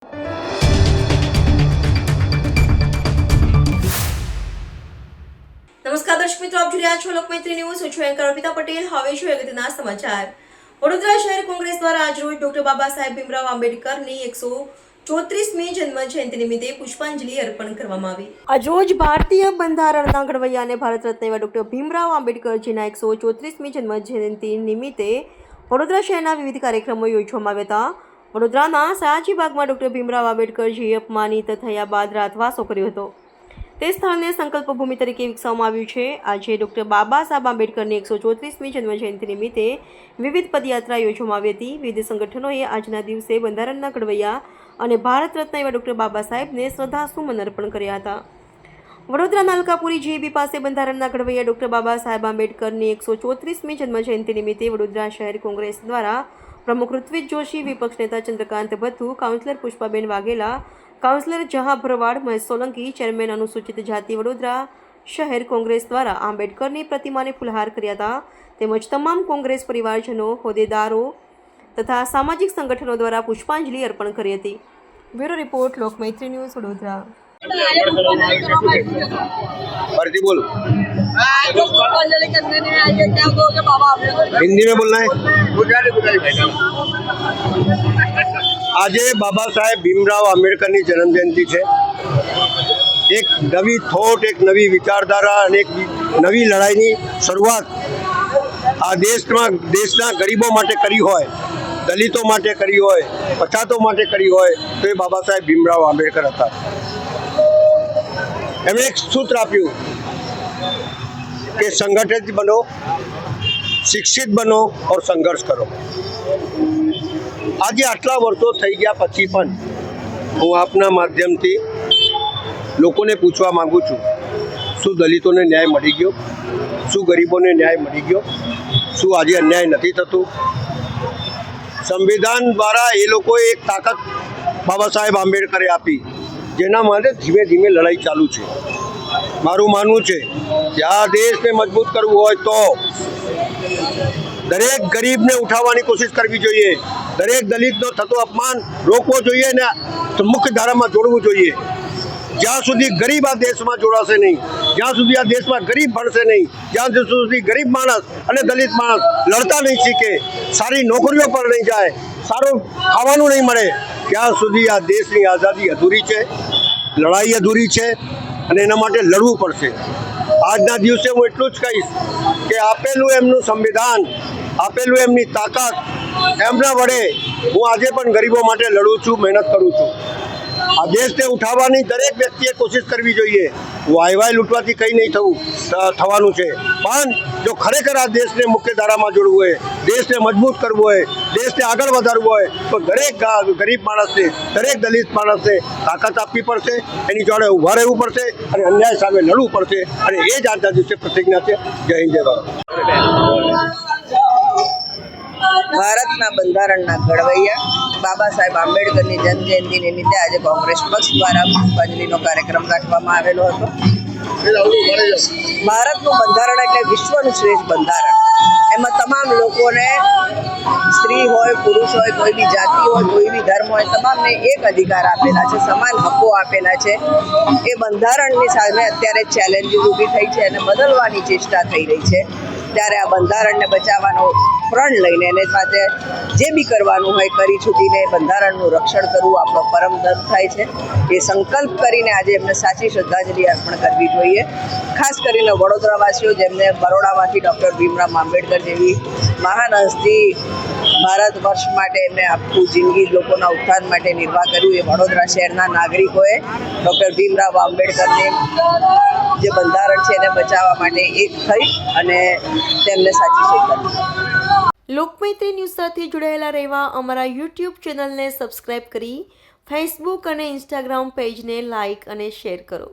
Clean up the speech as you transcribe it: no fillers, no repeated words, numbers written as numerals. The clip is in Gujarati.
નમસ્કાર દર્શક મિત્રો, આપ જોઈ રહ્યા છો લોકમૈત્રી ન્યૂઝ. હું છું એન્કર અર્પિતા પટેલ. હવે જોઈએ અગત્યના સમાચાર. વડોદરા શહેર કોંગ્રેસ દ્વારા આજરોજ ડોક્ટર બાબા સાહેબ ભીમરાવ આંબેડકરની 134મી જન્મ જયંતિ નિમિત્તે પુષ્પાંજલિ અર્પણ કરવામાં આવી. આજરોજ ભારતીય બંધારણના ઘડવૈયા અને ભારત રત્ન એવા ડોક્ટર ભીમરાવ આંબેડકરજીના 134મી જન્મ જયંતિ નિમિત્તે વડોદરા શહેરના વિવિધ કાર્યક્રમો યોજવામાં આવ્યા હતા. વડોદરાના સયાજી બાગમાં ડોક્ટર ભીમરાવ આંબેડકરજી અપમાનિત થયા બાદ રાતવાસો કર્યો હતો. તે સ્થળને સંકલ્પ ભૂમિ તરીકે વિકસાવવામાં આવ્યું છે. આજે ડોક્ટર બાબા સાહેબ આંબેડકરની 134મી જન્મજયંતિ નિમિત્તે વિવિધ પદયાત્રા યોજવામાં આવી હતી. વિવિધ સંગઠનોએ આજના દિવસે બંધારણના ઘડવૈયા અને ભારત રત્ન એવા ડોક્ટર બાબા સાહેબને શ્રદ્ધાસુમન અર્પણ કર્યા હતા. વડોદરાના અલકાપુરી જીબી પાસે બંધારણના ઘડવૈયા ડોક્ટર બાબા સાહેબ આંબેડકરની 134મી જન્મજયંતિ નિમિત્તે વડોદરા શહેર કોંગ્રેસ દ્વારા પ્રમુખ ઋત્વિજ જોશી, વિપક્ષ નેતા ચંદ્રકાંત ભથ્થુ, કાઉન્સિલર પુષ્પાબેન વાઘેલા, કાઉન્સિલર જહાં ભરવાડ, મહેશ સોલંકી, ચેરમેન અનુસૂચિત જાતિ વડોદરા શહેર કોંગ્રેસ દ્વારા આંબેડકરની પ્રતિમાને ફૂલહાર કર્યા હતા. તેમજ તમામ કોંગ્રેસ પરિવારજનો, હોદ્દેદારો તથા સામાજિક સંગઠનો દ્વારા પુષ્પાંજલિ અર્પણ કરી હતી. Bureau report, Lokmaitri news, Vadodara. Hindi में बोलना है. આજે બાબા સાહેબ ભીમરાવ આંબેડકરની જન્મજયંતિ છે. એક નવી થોટ, એક નવી વિચારધારા અને એક નવી લડાઈની શરૂઆત આ દેશના ગરીબો માટે કરી હોય, દલિતો માટે કરી હોય, પછાતો માટે કરી હોય તો એ બાબા સાહેબ ભીમરાવ આંબેડકર હતા. એમણે એક સૂત્ર આપ્યું કે સંગઠિત બનો, શિક્ષિત બનો और संघर्ष करो. આજે આટલા વર્ષો થઈ ગયા પછી પણ હું આપના માધ્યમથી લોકોને પૂછવા માંગુ છું, શું દલિતોને ન્યાય મળી ગયો? શું ગરીબોને ન્યાય મળી ગયો? શું આજે અન્યાય નથી થતું? સંવિધાન દ્વારા એ લોકોએ એક તાકાત બાબા સાહેબ આંબેડકરે આપી, જેના માટે ધીમે ધીમે લડાઈ ચાલુ છે. મારું માનવું છે કે આ દેશને મજબૂત કરવું હોય તો દરેક ગરીબને ઉઠાવવાની કોશિશ કરવી જોઈએ, દરેક દલિતનો થતો અપમાન રોકવો જોઈએ અને મુખ્ય ધારામાં જોડવું જોઈએ. જ્યાં સુધી ગરીબ આ દેશમાં જોડાશે નહીં, જ્યાં સુધી આ દેશમાં ગરીબ ભણશે નહીં, જ્યાં સુધી ગરીબ માણસ અને દલિત માણસ લડતા નહીં શીખે, સારી નોકરીઓ પર નહીં જાય, સારું ખાવાનું નહીં મળે, ત્યાં સુધી આ દેશની આઝાદી અધૂરી છે, લડાઈ અધૂરી છે અને એના માટે લડવું પડશે. આજના દિવસે હું એટલું જ કહીશ કે આપેલું એમનું સંવિધાન, આપેલું એમની તાકાત, એમના વડે હું આજે પણ ગરીબો માટે લડું છું, મહેનત કરું છું. આ દેશને ઉઠાવવાની દરેક વ્યક્તિએ કોશિશ કરવી જોઈએ. વાય લૂંટવાથી કંઈ નહીં થવાનું છે, પણ જો ખરેખર આ દેશને મુખ્ય ધારામાં જોડવું હોય, દેશને મજબૂત કરવું હોય, દેશને આગળ વધારવું હોય તો દરેક ગરીબ માણસને, દરેક દલિત માણસને તાકાત આપવી પડશે, એની જોડે ઊભા રહેવું પડશે અને અન્યાય સામે લડવું પડશે. અને એ જ આજના દિવસે પ્રતિજ્ઞા છે. જય હિન્દ, જય ભારત. ભારતના બંધારણના ઘડવૈયા બાબા સાહેબ આંબેડકરની જન્મજયંતિ નિમિત્તે આજે કોંગ્રેસ પક્ષ દ્વારા પુષ્પાંજલિનો કાર્યક્રમ રાખવામાં આવેલો હતો. ભારતનું બંધારણ એટલે વિશ્વનું શ્રેષ્ઠ બંધારણ. એમાં તમામ લોકોને, સ્ત્રી હોય, પુરુષ હોય, કોઈ બી જાતિ હોય, કોઈ બી ધર્મ હોય, તમામને એક અધિકાર આપેલા છે, સમાન હક્કો આપેલા છે. એ બંધારણની સામે અત્યારે ચેલેન્જીસ ઊભી થઈ છે અને બદલવાની ચેષ્ટા થઈ રહી છે. ત્યારે આ બંધારણને બચાવવાનો પ્રણ લઈને એને સાથે જે બી કરવાનું હોય કરી છૂટીને બંધારણનું રક્ષણ કરવું આપણો પરમ ધર્મ થાય છે. એ સંકલ્પ કરીને આજે એમને સાચી શ્રદ્ધાંજલિ અર્પણ કરવી જોઈએ. ખાસ કરીને વડોદરાવાસીઓ જેમને બરોડામાંથી ડૉક્ટર ભીમરાવ આંબેડકર જેવી મહાન હસ્તી ભારત વર્ષ માટે એમને આખું જિંદગી લોકોના ઉત્થાન માટે નિર્વાહ કર્યું. એ વડોદરા શહેરના નાગરિકોએ ડૉક્ટર ભીમરાવ આંબેડકરને જે બંધારણ છે એને બચાવવા માટે એક થઈ અને તેમને સાચી શ્રદ્ધાંજલિ. લોકમૈત્રી ન્યૂઝ સાથે જોડાયેલા રહેવા અમારા યુટ્યુબ ચેનલને સબસ્ક્રાઇબ કરી ફેસબુક અને ઇન્સ્ટાગ્રામ પેજને લાઇક અને શેર કરો.